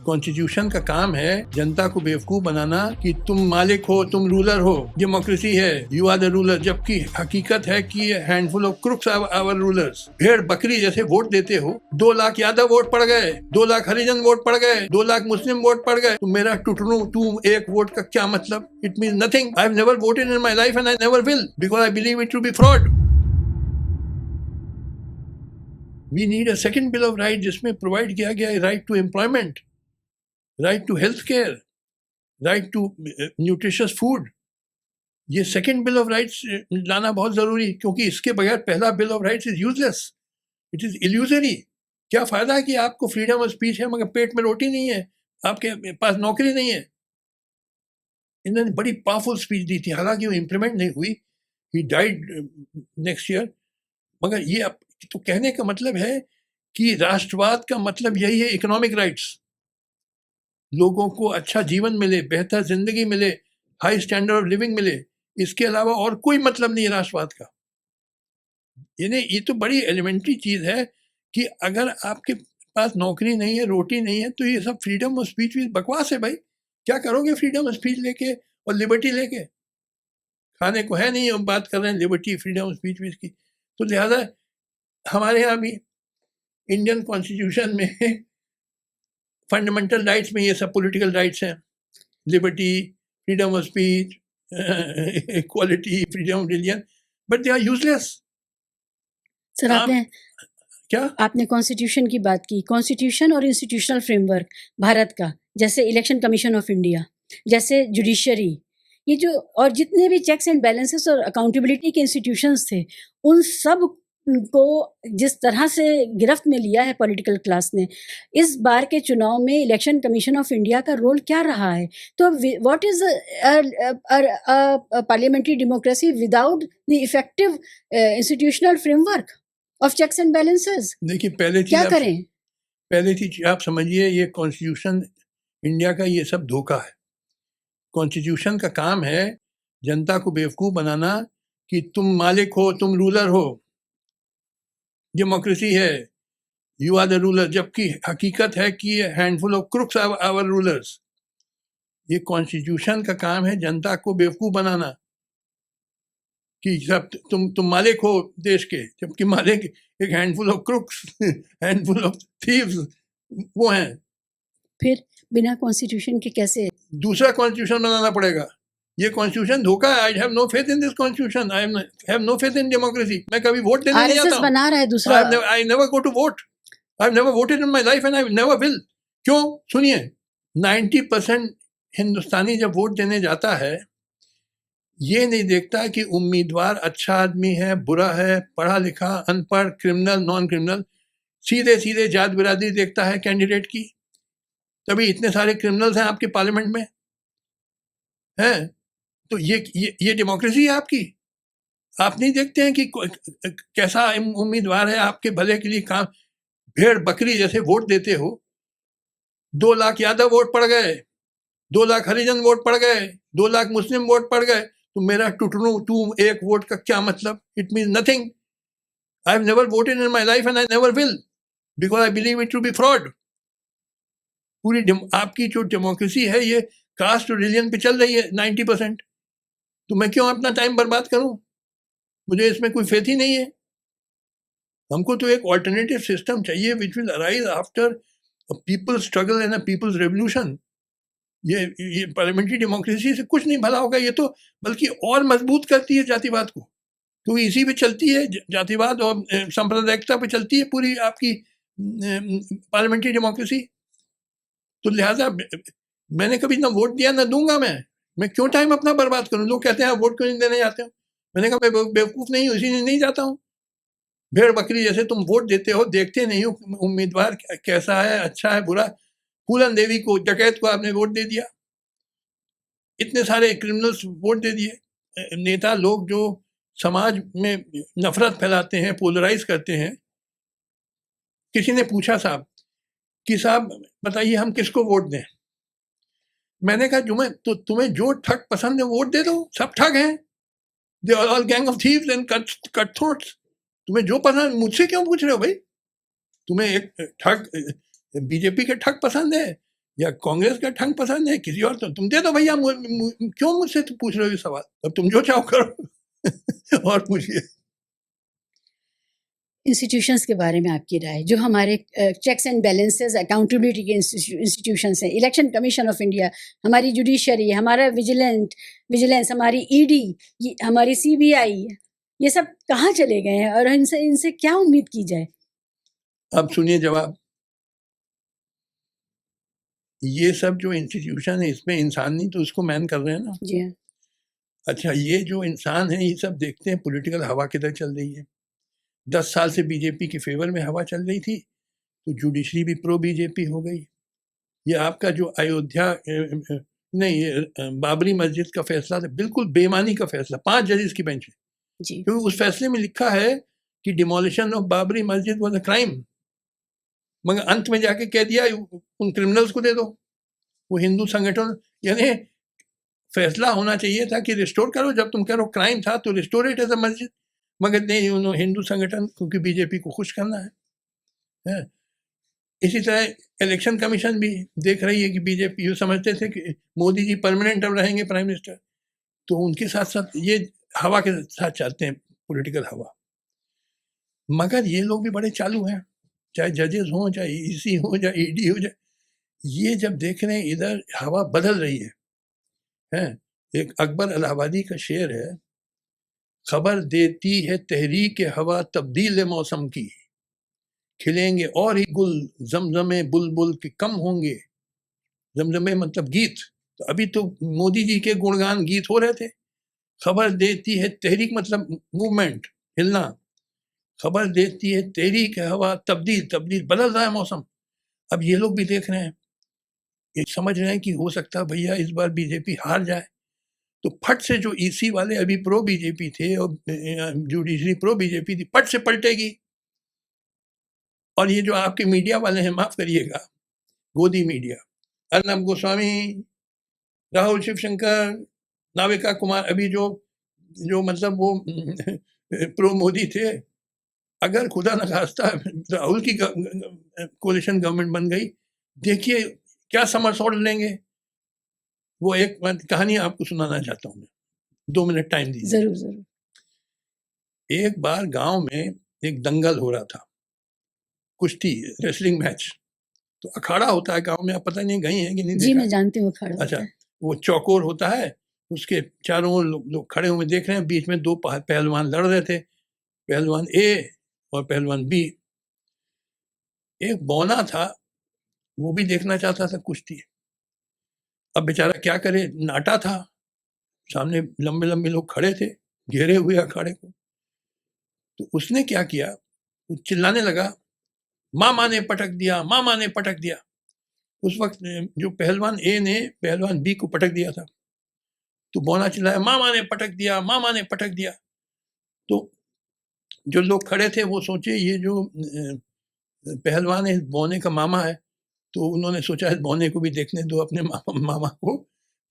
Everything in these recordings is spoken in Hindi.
कॉन्स्टिट्यूशन का काम है जनता को बेवकूफ बनाना कि तुम मालिक हो, तुम रूलर हो, डेमोक्रेसी है, यू आर द रूलर, जबकि हकीकत है कि handful of crooks are our rulers. भेड़ बकरी जैसे वोट देते हो, 2 लाख यादव वोट पड़ गए, 2 लाख हरिजन वोट पड़ गए, 2 लाख मुस्लिम वोट पड़ गए, तो मेरा टुटनू तू एक वोट का क्या मतलब? It mean nothing. I have never voted in my life and I never will because I believe it to be fraud. We need a second bill of rights जिसमें प्रोवाइड किया गया है right to employment, right to health care, right to nutritious food. ये सेकेंड बिल ऑफ राइट्स लाना बहुत ज़रूरी, क्योंकि इसके बगैर पहला बिल ऑफ राइट्स is useless, it is illusory. क्या फ़ायदा है कि आपको फ्रीडम ऑफ स्पीच है मगर पेट में रोटी नहीं है, आपके पास नौकरी नहीं है। इन्होंने बड़ी पावरफुल स्पीच दी थी, हालांकि वो इम्प्लीमेंट नहीं हुई, ही डाइड नेक्स्ट ईयर। मगर ये तो कहने का मतलब है कि राष्ट्रवाद का मतलब यही है इकोनॉमिक राइट्स, लोगों को अच्छा जीवन मिले, बेहतर जिंदगी मिले, हाई स्टैंडर्ड ऑफ लिविंग मिले। इसके अलावा और कोई मतलब नहीं है राष्ट्रवाद का। ये तो बड़ी एलिमेंट्री चीज़ है कि अगर आपके पास नौकरी नहीं है, रोटी नहीं है, तो ये सब फ्रीडम ऑफ स्पीच भी बकवास है भाई। क्या करोगे फ्रीडम ऑफ स्पीच लेके और लिबर्टी लेके? खाने को है नहीं, हम बात कर रहे हैं लिबर्टी, फ्रीडम ऑफ स्पीच की। तो लिहाजा हमारे यहाँ भी इंडियन कॉन्स्टिट्यूशन में फंडामेंटल राइट्स में ये सब पॉलिटिकल राइट्स हैं, liberty, freedom of speech, equality, freedom of religion, but they are useless. Sir आपने कॉन्स्टिट्यूशन की बात की, कॉन्स्टिट्यूशन और इंस्टीट्यूशनल फ्रेमवर्क भारत का, जैसे इलेक्शन कमीशन ऑफ इंडिया, जैसे जुडिशरी, ये जो और जितने भी चेक्स एंड बैलेंसेस और अकाउंटेबिलिटी के इंस्टीट्यूशंस थे, उन सब को जिस तरह से गिरफ्त में लिया है पॉलिटिकल क्लास ने, इस बार के चुनाव में इलेक्शन कमीशन ऑफ इंडिया का रोल क्या रहा है? तो what is parliamentary democracy without the effective institutional framework of checks and balances? देखिए, पहले क्या करें? पहले चीज आप समझिए, ये कॉन्स्टिट्यूशन इंडिया का ये सब धोखा है। कॉन्स्टिट्यूशन का काम है जनता को बेवकूफ बनाना कि तुम मालिक हो, तुम रूलर हो, डेमोक्रेसी है, यू आर द रूलर, जबकि हकीकत है कि handful of crooks are our rulers. ये कॉन्स्टिट्यूशन का काम है जनता को बेवकूफ बनाना कि सब तुम मालिक हो देश के, जबकि मालिक एक handful of crooks, handful of thieves वो हैं। फिर बिना कॉन्स्टिट्यूशन के कैसे? दूसरा कॉन्स्टिट्यूशन बनाना पड़ेगा। ये कॉन्स्टिट्यूशन धोखा है। I have no faith in this constitution, I have no faith in democracy. मैं कभी वोट देने नहीं जाता हूं। बना रहा है दूसरा। I never go to vote, I have never voted in my life and I never will. क्यों? सुनिए, 90% हिंदुस्तानी जब वोट देने जाता है, ये नहीं देखता कि उम्मीदवार अच्छा आदमी है, बुरा है, पढ़ा लिखा, अनपढ़, क्रिमिनल, नॉन क्रिमिनल, सीधे सीधे जात बिरादरी देखता है कैंडिडेट की। तभी इतने सारे क्रिमिनल्स हैं आपके पार्लियामेंट में हैं। तो ये डेमोक्रेसी है आपकी? आप नहीं देखते हैं कि कैसा उम्मीदवार है आपके भले के लिए काम? भेड़ बकरी जैसे वोट देते हो, 2 लाख यादव वोट पड़ गए, 2 लाख हरिजन वोट पड़ गए, 2 लाख मुस्लिम वोट पड़ गए, तो मेरा टुटनू तू एक वोट का क्या मतलब? It mean nothing. I have never voted in my life and I never will because I believe it to be fraud. पूरी आपकी जो डेमोक्रेसी है ये कास्ट और रिलीजन पे चल रही है 90%। तो मैं क्यों अपना टाइम बर्बाद करूं? मुझे इसमें कोई फेथ ही नहीं है। हमको तो एक ऑल्टरनेटिव सिस्टम चाहिए which will arise after a people's struggle and a people's revolution. ये पार्लियामेंट्री डेमोक्रेसी से कुछ नहीं भला होगा, ये तो बल्कि और मजबूत करती है जातिवाद को, क्योंकि इसी पे चलती है जातिवाद और सांप्रदायिकता पे चलती है पूरी आपकी पार्लियामेंट्री डेमोक्रेसी। तो लिहाजा मैंने कभी ना वोट दिया ना दूंगा। मैं क्यों टाइम अपना बर्बाद करूं? लोग कहते हैं आप वोट क्यों नहीं देने जाते हो? मैंने कहा मैं बेवकूफ़ नहीं हूँ, इसीलिए नहीं जाता हूँ। भेड़ बकरी जैसे तुम वोट देते हो, देखते नहीं हो उम्मीदवार कैसा है, अच्छा है, बुरा। फूलन देवी को, डकैत को आपने वोट दे दिया, इतने सारे क्रिमिनल्स वोट दे दिए। नेता लोग जो समाज में नफरत फैलाते हैं, पोलराइज करते हैं। किसी ने पूछा साहब कि साहब बताइए हम किसको वोट दें? मैंने कहा तुम्हें जो ठग पसंद है वोट दे दो, सब ठग हैं, they are all gang of thieves and cutthroats. तुम्हें जो पसंद, मुझसे क्यों पूछ रहे हो भाई? तुम्हें एक ठग, बीजेपी के ठग पसंद है, या कांग्रेस का ढंग पसंद है किसी और, तो तुम दे दो भैया, क्यों मुझसे तो पूछ रहे हो ये सवाल? अब तुम जो चाहो करो और पूछिए। इंस्टीट्यूशंस के बारे में आपकी राय, जो हमारे चेक्स एंड बैलेंसेस अकाउंटेबिलिटी के इंस्टीट्यूशंस हैं, इलेक्शन कमीशन ऑफ इंडिया, हमारी जुडिशरी, हमारा विजिलेंस, हमारी ईडी, हमारी सीबीआई, ये सब कहाँ चले गए हैं और इनसे क्या उम्मीद की जाए? अब सुनिए जवाब। ये सब जो इंस्टीट्यूशन है इसमें इंसान नहीं तो उसको मैन कर रहे हैं ना। जी हाँ। अच्छा, ये जो इंसान है ये सब देखते हैं पॉलिटिकल हवा किधर चल रही है। 10 साल से बीजेपी के फेवर में हवा चल रही थी, तो जुडिशरी भी प्रो बीजेपी हो गई। ये आपका जो अयोध्या नहीं बाबरी मस्जिद का फैसला था, बिल्कुल बेईमानी का फैसला, 5 जजेस की बेंच है, क्योंकि उस फैसले में लिखा है कि डिमोलिशन ऑफ बाबरी मस्जिद वाज अ क्राइम, मगर अंत में जाके कह दिया उन क्रिमिनल्स को दे दो, वो हिंदू संगठन। यानी फैसला होना चाहिए था कि रिस्टोर करो, जब तुम कह रहे हो क्राइम था तो रिस्टोर इट एज अ मस्जिद, मगर नहीं, उन्होंने हिंदू संगठन क्योंकि बीजेपी को खुश करना है। इसी तरह इलेक्शन कमीशन भी देख रही है कि बीजेपी, ये समझते थे कि मोदी जी परमानेंट अब रहेंगे प्राइम मिनिस्टर, तो उनके साथ साथ ये हवा के साथ चलते हैं, पॉलिटिकल हवा। मगर ये लोग भी बड़े चालू हैं, चाहे जजेस हों, चाहे ईसी हो, चाहे ईडी हो, जाए, ये जब देख रहे हैं इधर हवा बदल रही है। एक अकबर इलाहाबादी का शेर है, खबर देती है तहरीक हवा तब्दील मौसम की, खिलेंगे और ही गुल जमजमे बुलबुल के कम होंगे। जमजमे मतलब गीत, तो अभी तो मोदी जी के गुणगान गीत हो रहे थे। खबर देती है तहरीक मतलब मूवमेंट, हिलना, खबर देती है तहरीक हवा तब्दील बदल रहा है मौसम। अब ये लोग भी देख रहे हैं, ये समझ रहे हैं कि हो सकता है भैया इस बार बीजेपी हार जाए, तो फट से जो ईसी वाले अभी प्रो बीजेपी थे और जुडिशरी प्रो बीजेपी थी, फट से पलटेगी। और ये जो आपके मीडिया वाले हैं, माफ करिएगा, गोदी मीडिया, अर्नब गोस्वामी, राहुल शिवशंकर, नाविका कुमार, अभी जो मतलब वो प्रो मोदी थे, अगर खुदा न खास्ता राहुल की कोलिशन गवर्नमेंट बन गई, देखिए क्या समरसौट लेंगे। वो एक कहानी आपको सुनाना चाहता हूँ मैं, 2 मिनट टाइम दीजिए। जरूर जरूर। एक बार गांव में एक दंगल हो रहा था, कुश्ती रेसलिंग मैच, तो अखाड़ा होता है गांव में, आप पता नहीं गई हैं कि नहीं? जी मैं जानती हूँ अखाड़ा। अच्छा, वो चौकोर होता है, उसके चारों ओर लोग खड़े हुए देख रहे हैं, बीच में 2 पहलवान लड़ रहे थे, पहलवान ए और पहलवान बी। एक बौना था, वो भी देखना चाहता था कुश्ती। अब बेचारा क्या करे, नाटा था, सामने लंबे लंबे लोग खड़े थे घेरे हुए अखाड़े को। तो उसने क्या किया, वो चिल्लाने लगा, मामा ने पटक दिया, मामा ने पटक दिया। उस वक्त जो पहलवान ए ने पहलवान बी को पटक दिया था, तो बौना चिल्लाया, मामा ने पटक दिया, मामा ने पटक दिया। तो जो लोग खड़े थे वो सोचे ये जो पहलवान है बौने का मामा है, तो उन्होंने सोचा है बौने को भी देखने दो अपने मामा को,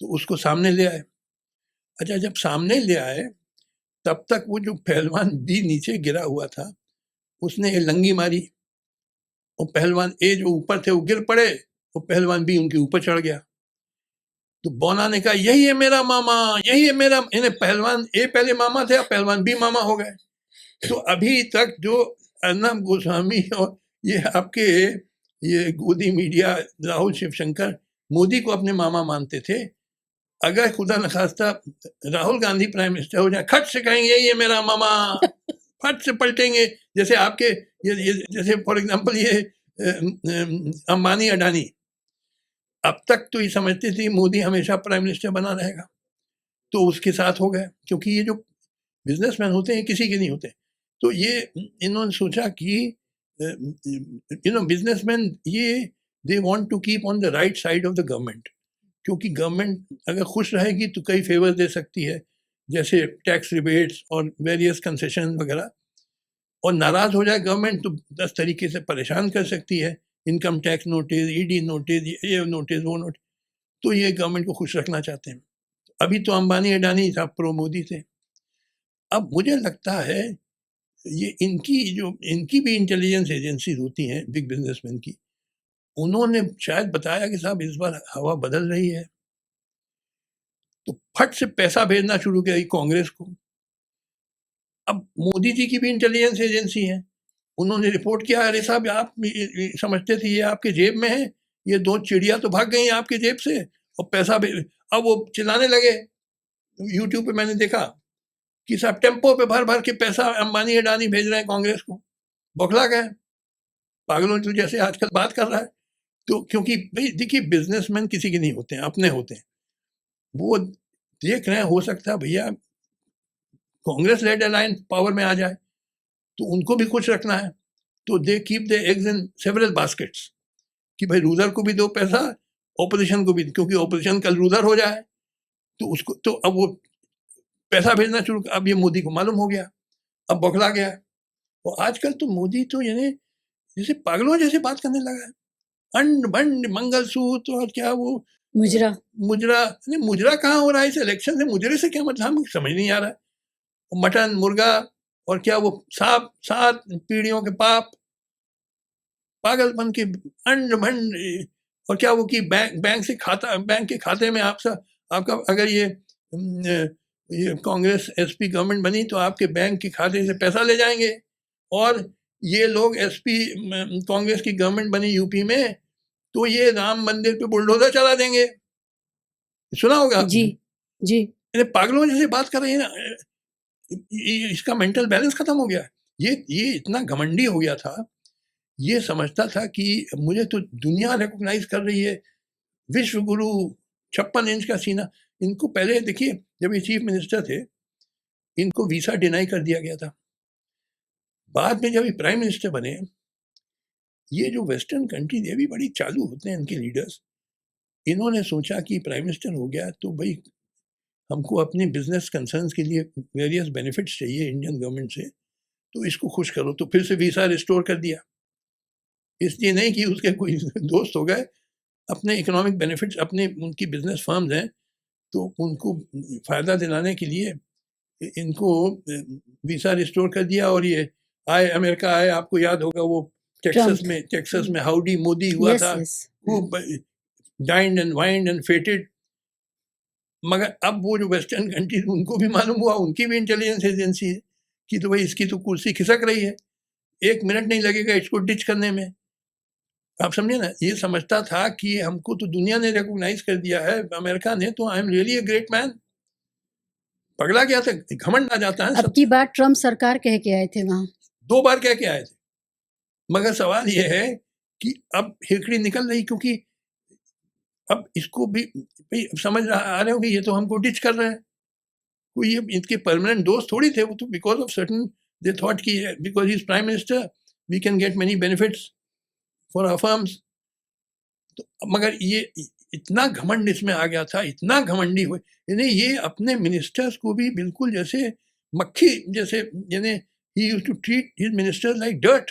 तो उसको सामने ले आए। अच्छा, जब सामने ले आए तब तक वो जो पहलवान बी नीचे गिरा हुआ था, उसने ये लंगी मारी, और पहलवान ए जो ऊपर थे वो गिर पड़े, और पहलवान बी उनके ऊपर चढ़ गया। तो बौना ने कहा, यही है मेरा मामा, यही है मेरा, इन्हें पहलवान ए पहले मामा थे, अब पहलवान बी मामा हो गए। तो अभी तक जो अर्नब गोस्वामी और ये आपके ये गोदी मीडिया राहुल शिवशंकर मोदी को अपने मामा मानते थे, अगर खुदा न खास्ता राहुल गांधी प्राइम मिनिस्टर हो जाए, खट से कहेंगे यही है मेरा मामा, फट से पलटेंगे। जैसे आपके ये जैसे फॉर एग्जांपल ये अंबानी अडानी, अब तक तो ये समझते थे मोदी हमेशा प्राइम मिनिस्टर बना रहेगा, तो उसके साथ हो गए, क्योंकि ये जो बिजनेसमैन होते हैं किसी के नहीं होते। तो ये इन्होंने सोचा कि बिजनेसमैन ये they want to keep on the right side of the government, क्योंकि गवर्नमेंट अगर खुश रहेगी तो कई फेवर दे सकती है, जैसे टैक्स रिबेट्स और वेरियस कंसेशन वगैरह, और नाराज हो जाए गवर्नमेंट तो 10 तरीके से परेशान कर सकती है, income tax notice, ED notice, ये नोटिस, वो नोटिस। तो ये गवर्नमेंट को खुश रखना चाहते हैं। अभी तो अंबानी अडानी साहब प्रो मोदी थे। अब मुझे लगता है ये इनकी भी इंटेलिजेंस एजेंसीज होती हैं बिग बिजनेसमैन की, उन्होंने शायद बताया कि साहब इस बार हवा बदल रही है, तो फट से पैसा भेजना शुरू किया कांग्रेस को। अब मोदी जी की भी इंटेलिजेंस एजेंसी है, उन्होंने रिपोर्ट किया, अरे साहब आप समझते थे ये आपके जेब में है, ये 2 चिड़िया तो भाग गई आपके जेब से और पैसा अब वो चिल्लाने लगे। यूट्यूब पे मैंने देखा कि साहब टेम्पो पे भर भर के पैसा अंबानी अडानी भेज रहे हैं कांग्रेस को। बौखला गए, पागलों तो जैसे आजकल बात कर रहा है। तो क्योंकि भाई देखिए बिजनेसमैन किसी के नहीं होते हैं, अपने होते हैं। वो देख रहे हैं हो सकता है भैया कांग्रेस लेड अलायंस पावर में आ जाए तो उनको भी खुश रखना है, तो they keep the eggs in several baskets कि भाई रूलर को भी दो पैसा, ऑपोजिशन को भी, क्योंकि ऑपोजिशन कल रूलर हो जाए तो उसको, तो अब वो पैसा भेजना शुरू। अब ये मोदी को मालूम हो गया, अब बौखला गया। और आजकल तो मोदी तो यानी जैसे पागलों जैसे बात करने लगा है, अंड बंड मंगलसूत्र और क्या वो मुजरा नहीं, मुजरा कहाँ हो रहा है इस इलेक्शन से? मुजरे से क्या मतलब, हमें समझ नहीं आ रहा है। मटन मुर्गा और क्या वो 7 पीढ़ियों के पाप, पागलपन के अंड भंड। और क्या वो कि बैंक से खाता, बैंक के खाते में आपका अगर ये कांग्रेस एसपी गवर्नमेंट बनी तो आपके बैंक के खाते से पैसा ले जाएंगे। और ये लोग एसपी कांग्रेस की गवर्नमेंट बनी यूपी में तो ये राम मंदिर पे बुलडोजर चला देंगे, सुना होगा जी जी। पागलों जैसे बात कर रही है ना, इसका मेंटल बैलेंस खत्म हो गया। ये इतना घमंडी हो गया था, ये समझता था कि मुझे तो दुनिया रिकॉग्नाइज कर रही है, विश्व गुरु, 56 इंच का सीना। इनको पहले देखिए जब ये चीफ मिनिस्टर थे इनको वीसा डिनाई कर दिया गया था। बाद में जब ये प्राइम मिनिस्टर बने, ये जो वेस्टर्न कंट्रीज ये भी बड़ी चालू होते हैं इनके लीडर्स, इन्होंने सोचा कि प्राइम मिनिस्टर हो गया तो भाई हमको अपने बिजनेस कंसर्न्स के लिए वेरियस बेनिफिट्स चाहिए इंडियन गवर्नमेंट से, तो इसको खुश करो। तो फिर से वीसा रिस्टोर कर दिया, इसलिए नहीं कि उसके कोई दोस्त हो गए, अपने इकोनॉमिक बेनिफिट्स, अपने उनकी बिजनेस फर्म्स हैं तो उनको फ़ायदा दिलाने के लिए इनको वीसा रिस्टोर कर दिया। और ये आए, अमेरिका आए, आपको याद होगा वो टेक्सास में हाउडी मोदी हुआ था, वो डाइंड एंड वाइंड एंड फेटेड। मगर अब वो जो वेस्टर्न कंट्रीज उनको भी मालूम हुआ, उनकी भी इंटेलिजेंस एजेंसी है कि तो भाई इसकी तो कुर्सी खिसक रही है, 1 मिनट नहीं लगेगा इसको डिच करने में। आप समझे ना, ये समझता था कि हमको तो दुनिया ने रिकॉग्नाइज कर दिया है, अमेरिका ने, तो I am really a great man. पगला गया था, घमंड आ जाता है। अब की बार ट्रम्प सरकार कह के आए थे वहां, 2 बार कह के आए थे। मगर सवाल ये है कि अब हिकड़ी निकल रही, क्योंकि अब इसको भी समझ आ रहे हो कि ये तो हमको डिच कर रहे हैं। कोई ये इनके परमानेंट दोस्त थोड़ी थे, वो तो because of certain they thought कि because he is prime minister we can get many benefits for our firms. तो मगर ये इतना घमंड इसमें आ गया था, इतना घमंडी हुए, यानी ये अपने मिनिस्टर्स को भी बिल्कुल जैसे मक्खी जैसे, यानी he used to treat his ministers like dirt.